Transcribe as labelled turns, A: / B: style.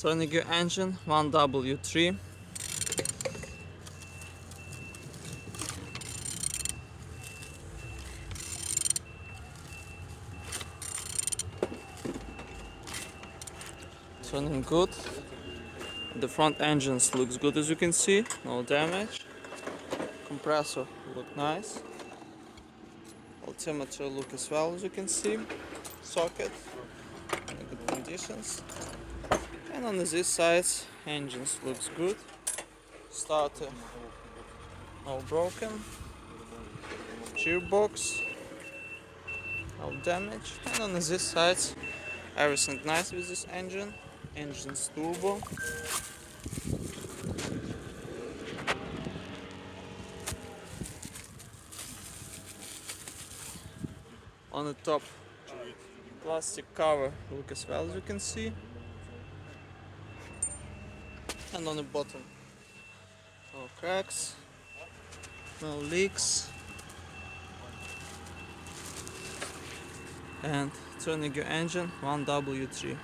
A: Turning your engine 1W3. Turning good. The front engines looks good, as you can see, no damage. Compressor look nice. Altimeter look as well, as you can see. Socket in good conditions. And on this side, engines looks good. Starter no broken. Gearbox no damage. And on this side, everything nice with this engine. Engine's turbo. On the top, plastic cover look as well, as you can see. And on the bottom, no cracks, no leaks. And turning your engine 1W3.